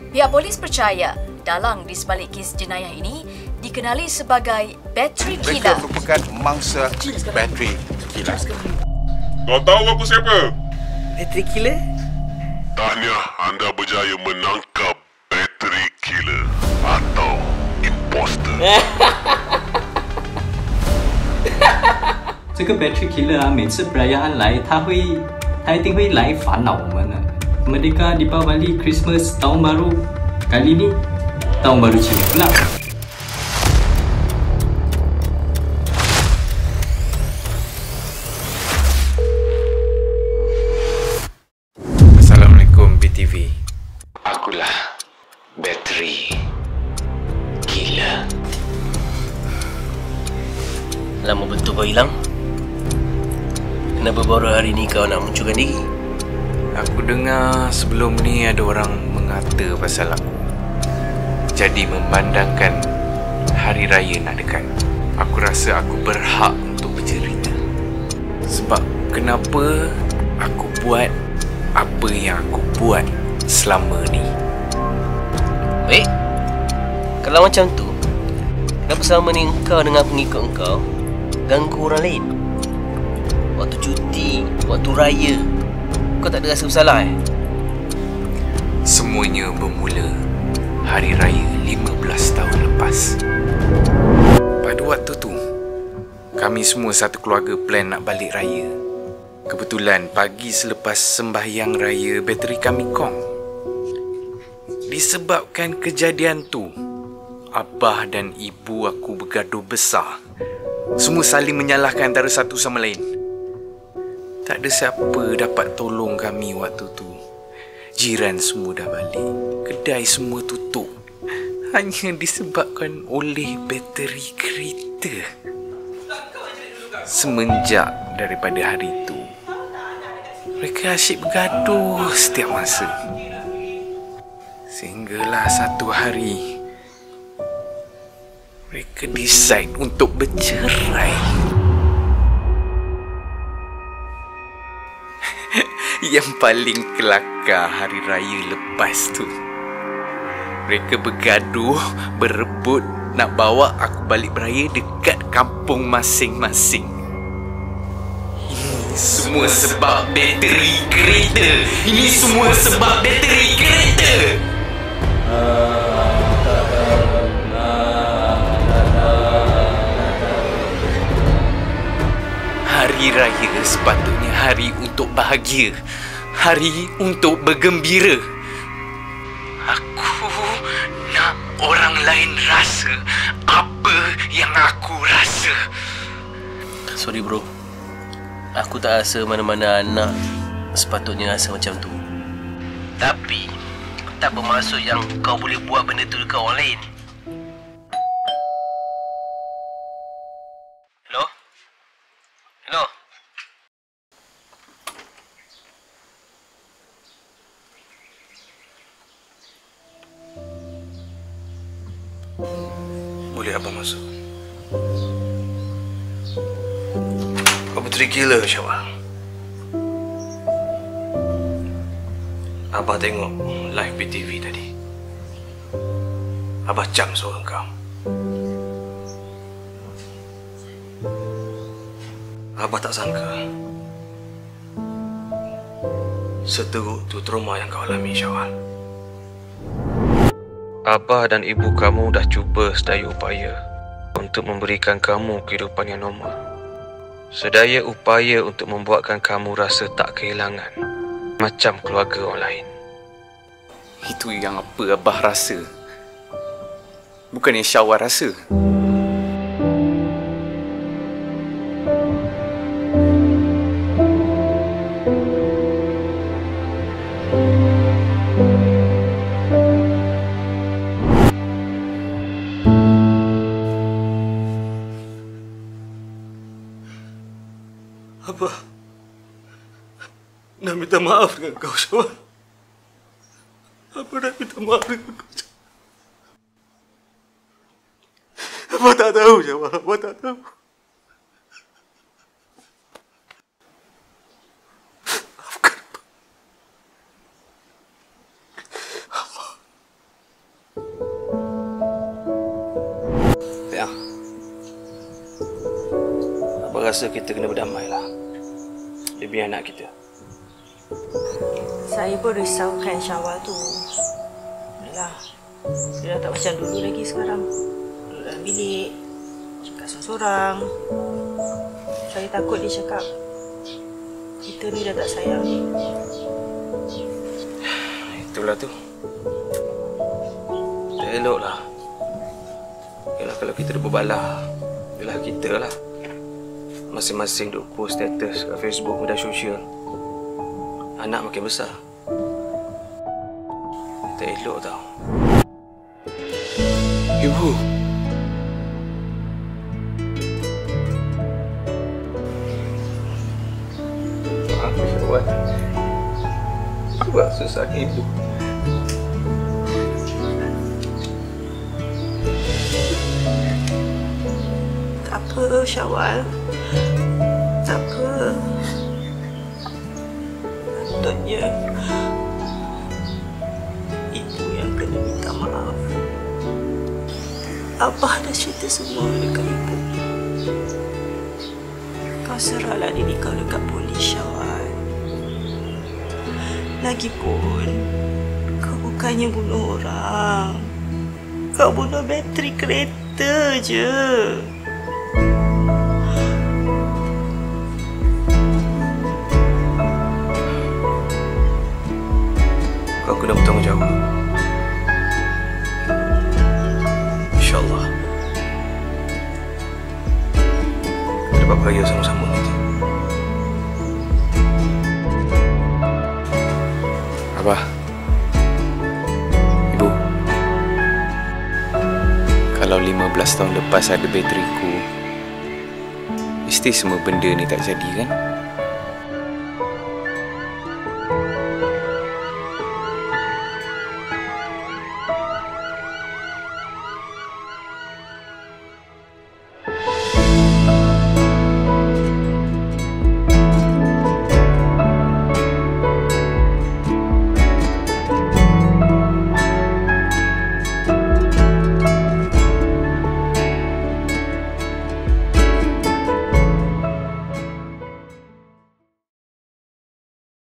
Pihak polis percaya dalang di sebalik kes jenayah ini dikenali sebagai battery killer. Mereka merupakan mangsa battery killer. Kau tahu aku siapa? Battery killer? Tahniah, anda berjaya menangkap battery killer atau imposter. 这个 battery killer 啊，每次 perayaan 来，他一定会来烦恼我们的。Merdeka, Deepavali, Christmas, Tahun Baru. Kali ni Tahun Baru Cina pula. Assalamualaikum BTV. Akulah battery killer. Lama betul kau hilang? Kenapa baru hari ni kau nak munculkan diri? Aku dengar sebelum ni ada orang mengata pasal aku. Jadi memandangkan hari raya nak dekat, aku rasa aku berhak untuk bercerita. Sebab kenapa aku buat apa yang aku buat selama ni. Baik. Kalau macam tu, kenapa selama ni engkau dengan pengikut engkau ganggu orang lain? Waktu cuti, waktu raya, kau tak ada rasa bersalah Semuanya bermula hari raya 15 tahun lepas. Pada waktu tu, kami semua satu keluarga plan nak balik raya. Kebetulan pagi selepas sembahyang raya, bateri kami kong. Disebabkan kejadian tu, abah dan ibu aku bergaduh besar. Semua saling menyalahkan antara satu sama lain. Tak ada siapa dapat tolong kami waktu tu. Jiran semua dah balik, kedai semua tutup, hanya disebabkan oleh bateri kereta. Semenjak daripada hari itu, mereka asyik bergaduh setiap masa. Sehinggalah satu hari, mereka decide untuk bercerai. Yang paling kelakar hari raya lepas tu, mereka bergaduh, berebut nak bawa aku balik beraya dekat kampung masing-masing. Ini semua sebab bateri kereta. Ini semua sebab bateri kereta. Hari raya sepatutnya hari untuk bahagia, hari untuk bergembira. Aku nak orang lain rasa apa yang aku rasa. Sorry bro, aku tak rasa mana-mana anak sepatutnya rasa macam tu. Tapi tak bermaksud yang kau boleh buat benda tu dekat orang lain. Hello? Hello? Boleh abang masuk? Kau bateri gila Syawal. Abah tengok live BTV tadi. Abah cam suara kau. Abah tak sangka seteruk tu trauma yang kau alami, Syawal. Abah dan ibu kamu dah cuba sedaya upaya untuk memberikan kamu kehidupan yang normal. Sedaya upaya untuk membuatkan kamu rasa tak kehilangan macam keluarga orang lain. Itu yang apa Abah rasa, bukan yang Syawal rasa. Abah nak minta maaf dengan kau, Syawal. Abah nak minta maaf dengan kau, Syawal. Abah tak tahu, Syawal. Abah tak tahu. Maafkan Abah. rasa kita kena berdamai lah demi anak kita. Saya pun risaukan Syawal tu. Yalah, dia dah tak macam dulu lagi sekarang. Duduk dalam bilik, cakap seorang-seorang. Saya takut dia cakap, kita ni dah tak sayang ni. Itulah tu. Tak elok lah. Yalah, kalau kita dah berbalah, yalah kita lah. Masing-masing duk post status kat Facebook, media sosial. Anak makin besar. Tak elok tau. Ibu. Maaf, Syawal. Buat susah ibu. Tak apa, Syawal. Tak apa. Patutnya ibu yang kena minta maaf. Abah dah cerita semua dekat ibu. Kau serahlah diri kau dekat polis, Syawal. Lagipun, kau bukannya bunuh orang. Kau bunuh bateri kereta je. Kau kena bertanggungjawab. InsyaAllah kita dapat bahagia sama-sama nanti. Abah, Ibu, kalau 15 tahun lepas ada bateriku, mesti semua benda ni tak jadi kan?